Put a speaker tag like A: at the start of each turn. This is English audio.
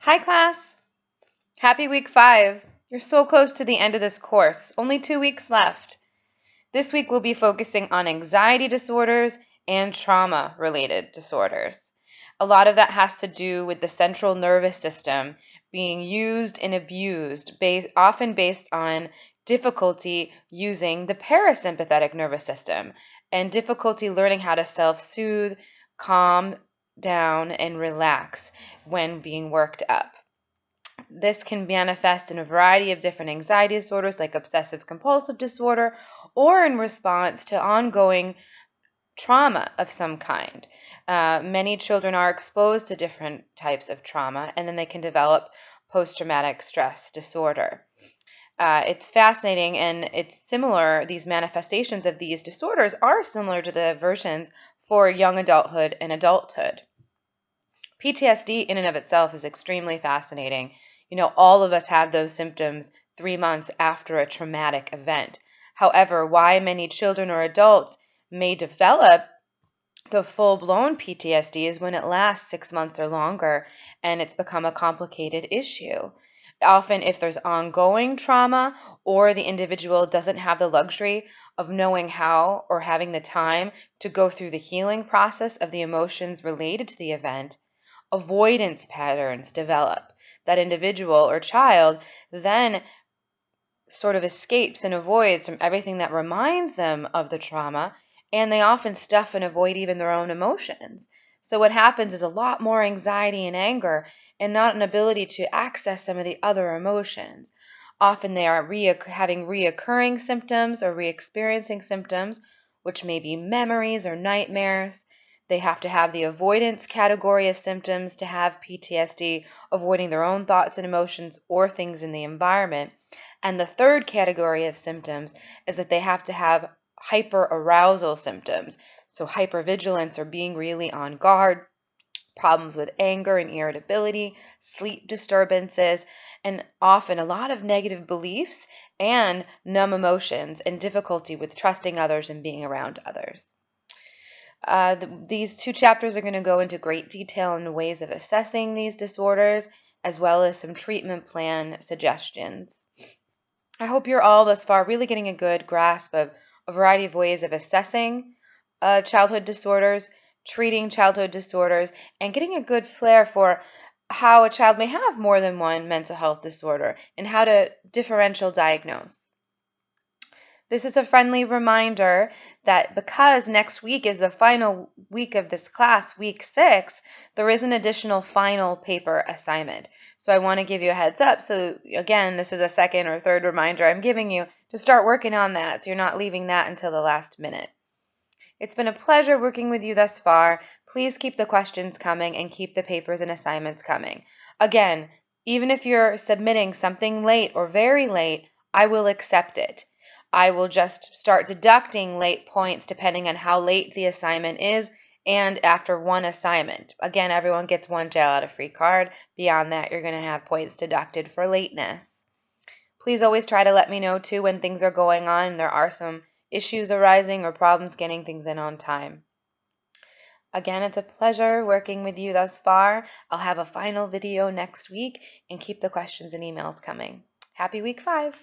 A: Hi class! Happy week 5. You're so close to the end of this course. Only 2 weeks left. This week we'll be focusing on anxiety disorders and trauma-related disorders. A lot of that has to do with the central nervous system being used and abused, often based on difficulty using the parasympathetic nervous system and difficulty learning how to self-soothe, calm down, and relax when being worked up. This can manifest in a variety of different anxiety disorders like obsessive compulsive disorder or in response to ongoing trauma of some kind. Many children are exposed to different types of trauma and then they can develop post-traumatic stress disorder. It's fascinating and it's similar, these manifestations of these disorders are similar to the versions for young adulthood and adulthood. PTSD in and of itself is extremely fascinating. You know, all of us have those symptoms 3 months after a traumatic event. However, why many children or adults may develop the full-blown PTSD is when it lasts 6 months or longer and it's become a complicated issue. Often if there's ongoing trauma or the individual doesn't have the luxury of knowing how or having the time to go through the healing process of the emotions related to the event, avoidance patterns develop. That individual or child then sort of escapes and avoids from everything that reminds them of the trauma, and they often stuff and avoid even their own emotions. So what happens is a lot more anxiety and anger and not an ability to access some of the other emotions. Often they are having reoccurring symptoms or re-experiencing symptoms, which may be memories or nightmares. They have to have the avoidance category of symptoms to have PTSD, avoiding their own thoughts and emotions or things in the environment. And the third category of symptoms is that they have to have hyperarousal symptoms. So hypervigilance or being really on guard, problems with anger and irritability, sleep disturbances, and often a lot of negative beliefs and numb emotions and difficulty with trusting others and being around others. These 2 chapters are going to go into great detail on the ways of assessing these disorders, as well as some treatment plan suggestions. I hope you're all thus far really getting a good grasp of a variety of ways of assessing childhood disorders, treating childhood disorders, and getting a good flair for how a child may have more than one mental health disorder and how to differential diagnose. This is a friendly reminder that because next week is the final week of this class, week 6, there is an additional final paper assignment. So I want to give you a heads up. So again, this is a second or third reminder I'm giving you to start working on that so you're not leaving that until the last minute. It's been a pleasure working with you thus far. Please keep the questions coming and keep the papers and assignments coming. Again, even if you're submitting something late or very late, I will accept it. I will just start deducting late points depending on how late the assignment is and after one assignment. Again, everyone gets one jail out of free card. Beyond that, you're going to have points deducted for lateness. Please always try to let me know too when things are going on and there are some issues arising or problems getting things in on time. Again, it's a pleasure working with you thus far. I'll have a final video next week and keep the questions and emails coming. Happy week 5.